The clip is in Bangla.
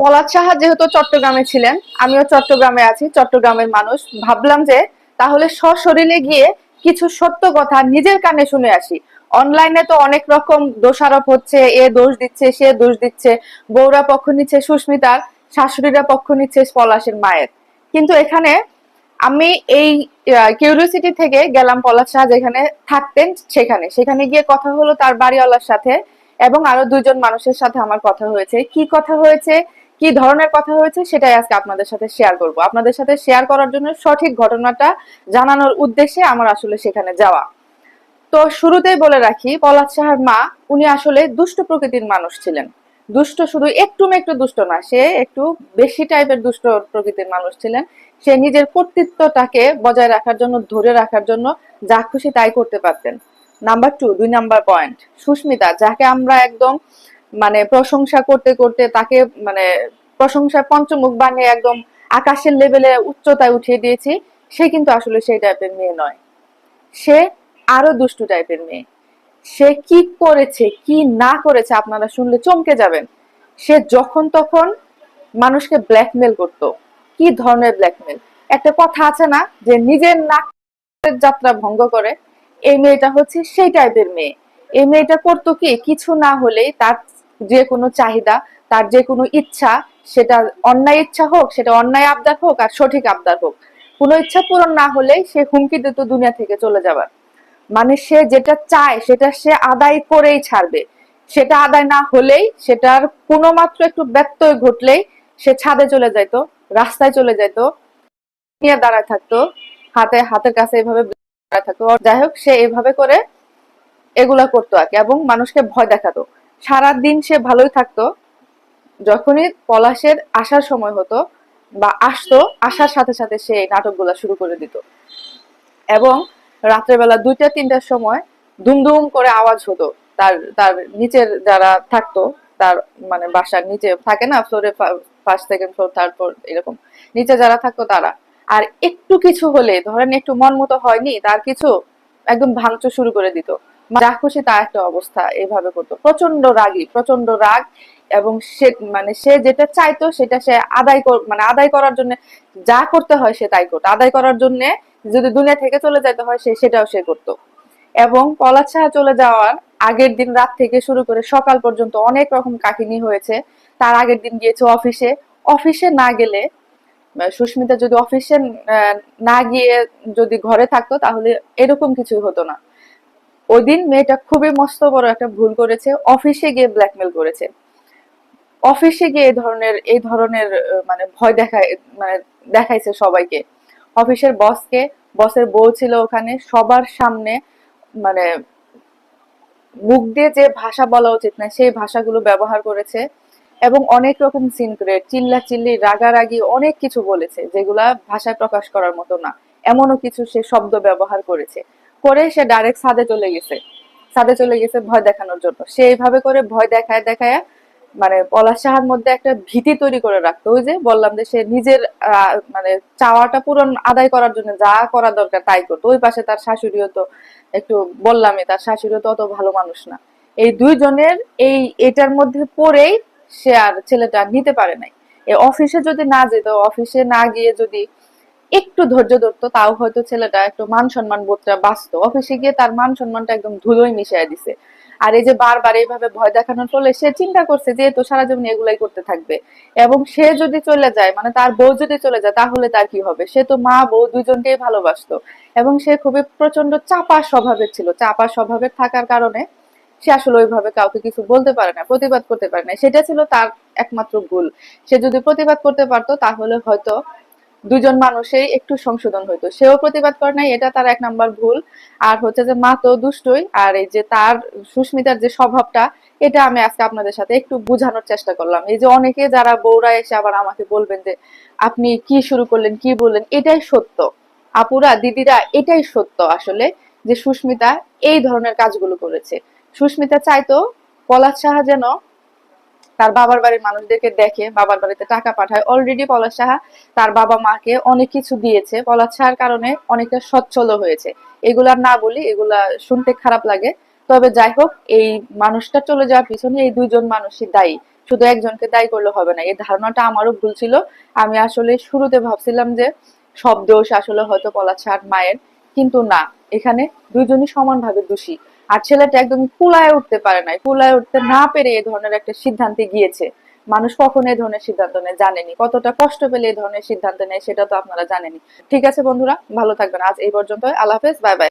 পলাশ সাহা যেহেতু চট্টগ্রামে ছিলেন, আমিও চট্টগ্রামে আছি, চট্টগ্রামের মানুষ, ভাবলাম যে তাহলে সশরীরে গিয়ে কিছু সত্য কথা নিজের কানে শুনে আসি। অনলাইনে তো অনেক রকম দোষারোপ হচ্ছে, এ দোষ দিচ্ছে, সে দোষ দিচ্ছে, বউরা পক্ষ নিচ্ছে সুস্মিতার, শাশুড়িরা পক্ষ নিচ্ছে পলাশের মায়ের। কিন্তু এখানে আমি এই কিউরিওসিটি থেকে গেলাম পলাশ সাহা যেখানে থাকতেন সেখানে সেখানে গিয়ে কথা হলো তার বাড়িওয়ালার সাথে, এবং আরো দুইজন মানুষের সাথে আমার কথা হয়েছে। কি কথা হয়েছে, কি ধরনের কথা হয়েছে, সেটাই আজকে আপনাদের সাথে শেয়ার করব। আপনাদের সাথে শেয়ার করার জন্য সঠিক ঘটনাটা জানানোর উদ্দেশ্যে আমার আসলে সেখানে যাওয়া। তো শুরুতেই বলে রাখি, পলাশ সাহার মা, উনি আসলে দুষ্ট প্রকৃতির মানুষ ছিলেন। দুষ্ট শুধু একটু মেকটু দুষ্ট না, সে একটু বেশি টাইপের দুষ্ট প্রকৃতির মানুষ ছিলেন। সে নিজের কর্তৃত্বটাকে বজায় রাখার জন্য, ধরে রাখার জন্য যা খুশি তাই করতে পারতেন। Number two, 2 number point, Sushmita, যাকে আমরা একদম মানে প্রশংসা করতে করতে তাকে মানে প্রশংসায় পঞ্চমুখ বানিয়ে একদম আকাশের লেভেলে উচ্চতায় উঠিয়ে দিয়েছি, সে কিন্তু আসলে সেই টাইপের মেয়ে নয়। সে আরো দুষ্টু টাইপের মেয়ে। সে কি করেছে কি না করেছে আপনারা শুনলে চমকে যাবেন। সে যখন তখন মানুষকে ব্ল্যাকমেল করত। কি ধরনের ব্ল্যাকমেল! একটা কথা আছে না যে নিজের নাকের যাত্রা ভঙ্গ করে, এই মেয়েটা হচ্ছে সেই টাইপের মেয়ে। এই মেয়েটা করতো কি, কিছু না হলেই তার যে কোনো চাহিদা, তার যে কোনো ইচ্ছা, সেটা অন্যায় ইচ্ছা হোক, সেটা অন্যায় আবদার হোক আর সঠিক আবদার হোক, কোনো ইচ্ছা পূরণ না হলেই সে হুমকি দিত দুনিয়া থেকে চলে যাবার। মানে সে যেটা চায় সেটা সে আদায় করেই ছাড়বে। সেটা আদায় না হলেই, সেটার কোনো মাত্র একটু ব্যত্যয় ঘটলেই সে ছাদে চলে যাইতো, রাস্তায় চলে যাইতো, নিয়ে দাঁড়ায় থাকতো, হাতের কাছে এভাবে দাঁড়ায় থাকতো। যাই হোক, সে এভাবে করে এগুলা করতো আর কি, এবং মানুষকে ভয় দেখাতো। সারাদিন সে ভালোই থাকতো। যখনই পলাশের আসার সময় হতো বা আসতো, আসার সাথে সাথে সে এই নাটকগুলা শুরু করে দিত। এবং রাত্রেবেলা 2টা 3টার সময় দুমদুম করে আওয়াজ হতো। তার তার নিচের যারা থাকতো, তার মানে বাসার নিচে থাকে না ফ্লোরে, first second floor third floor এরকম, নিচে যারা থাকতো তারা, আর একটু কিছু হলে, ধরেন একটু মন মতো হয়নি তার কিছু, একদম ভাঙচুর শুরু করে দিত। যা খুশি তা একটা অবস্থা এইভাবে করতো। প্রচন্ড রাগী, প্রচন্ড রাগ। এবং সে মানে সে যেটা চাইতো সেটা সে মানে আদায় করার জন্য যা করতে হয় সে তাই করতো। আদায় করার জন্য যদি দুনিয়া থেকে চলে যেতে হয় সেটাও সে করতো। এবং পলাশ সাহা চলে যাওয়ার আগের দিন রাত থেকে শুরু করে সকাল পর্যন্ত অনেক রকম কাহিনী হয়েছে। তার আগের দিন গিয়েছে অফিসে। অফিসে না গেলে, সুস্মিতা যদি অফিসে না গিয়ে যদি ঘরে থাকতো তাহলে এরকম কিছুই হতো না। ওই দিন মেয়েটা খুবই মস্ত বড় একটা ভুল করেছে, অফিসে গিয়ে ব্ল্যাকমেল করেছে। অফিসে গিয়ে এই ধরনের মানে ভয় দেখায়, মানে দেখাইছে সবাইকে। অফিসের বসকে, বসের বউ ছিল ওখানে, সবার সামনে মানে মুখ দিয়ে যে ভাষা বলা উচিত না সেই ভাষাগুলো ব্যবহার করেছে। এবং অনেক রকম সিন করে চিল্লা চিল্লি রাগারাগি অনেক কিছু বলেছে যেগুলা ভাষায় প্রকাশ করার মতো না। এমনও কিছু সে শব্দ ব্যবহার করেছে। করে সে ডাইরেক্ট ছাদে চলে গেছে। ছাদে চলে গেছে ভয় দেখানোর জন্য। সে এইভাবে করে ভয় দেখায় দেখায় মানে পলাশ সাহার মধ্যে একটা ভীতি তৈরি করে রাখতো। ওই যে বললাম যে সে নিজের মানে চাওয়াটা পূরণ আদায় করার জন্য যা করা দরকার তাই করতো। ওই পাশে তার শাশুড়িও তো একটু, বললামই, তার শাশুড়িও তো অত ভালো মানুষ না। এই দুইজনের এটার মধ্যে পড়েই সে আর ছেলেটা নিতে পারে নাই। এই অফিসে যদি না যেত, অফিসে না গিয়ে যদি একটু ধৈর্য ধরতো, তাও হয়তো ছেলেটা একটু মান সম্মান বোধটা বাঁচতো। অফিসে গিয়ে তার মান সম্মানটা একদম ধুলোয় মিশিয়ে দিছে। আর এই যে বারবার এইভাবে ভয় দেখানোর ফলে সে চিন্তা করছে যে তো সারা জীবন এগুলাই করতে থাকবে। এবং সে যদি চলে যায়, মানে তার বউ যদি চলে যায়, তাহলে তার কি হবে? সে তো মা বউ দুইজনকেই ভালোবাসতো। এবং সে খুবই প্রচন্ড চাপা স্বভাবের ছিল। চাপা স্বভাবের থাকার কারণে সে আসলে ওইভাবে কাউকে কিছু বলতে পারে না, প্রতিবাদ করতে পারে না। সেটা ছিল তার একমাত্র ভুল। সে যদি প্রতিবাদ করতে পারতো তাহলে হয়তো দুজন মানুষেই একটু সংশোধন হইতো। সেও প্রতিবাদ করে নাই, এটা তার 1 নাম্বার ভুল। আর হচ্ছে যে মা তো দুষ্টই, আর এই যে তার সুস্মিতার যে স্বভাবটা, এটা আমি আজকে আপনাদের সাথে একটু বোঝানোর চেষ্টা করলাম। এই যে অনেকে যারা বউরা এসে আবার আমাকে বলবেন যে আপনি কি শুরু করলেন, কি বললেন, এটাই সত্য আপুরা দিদিরা, এটাই সত্য আসলে, যে সুস্মিতা এই ধরনের কাজগুলো করেছে। সুস্মিতা চাইতো পলাশ সাহা যেন তার বাবার বাড়ির মানুষদেরকে দেখে, বাবার বাড়িতে টাকা পাঠায়। অলরেডি পলাশ সাহা তার বাবা মাকে অনেক কিছু দিয়েছে, পলাশ সাহার কারণে অনেকটা সচ্ছল হয়েছে। এগুলা না বলি, এগুলা শুনতে খারাপ লাগে। তবে যাই হোক, এই মানুষটা চলে যাওয়ার পিছনে এই দুইজন মানুষই দায়ী। শুধু একজনকে দায়ী করলে হবে না, এই ধারণাটা আমারও ভুল ছিল। আমি আসলে শুরুতে ভাবছিলাম যে সব দোষ আসলে হয়তো পলাশ আর মায়ের, কিন্তু না, এখানে দুইজনই সমানভাবে দোষী। আর ছেলেটা একদম কুলায় উঠতে পারে নাই, কুলায় উঠতে না পেরে এই ধরনের একটা সিদ্ধান্তে গিয়েছে। মানুষ কখন এই ধরনের সিদ্ধান্ত নেয় জানেনি, কতটা কষ্ট পেলে এই ধরনের সিদ্ধান্ত নেয় সেটা তো আপনারা জানেনি। ঠিক আছে বন্ধুরা, ভালো থাকবেন, আজ এই পর্যন্ত, আল্লাহ হাফেজ, বাই বাই।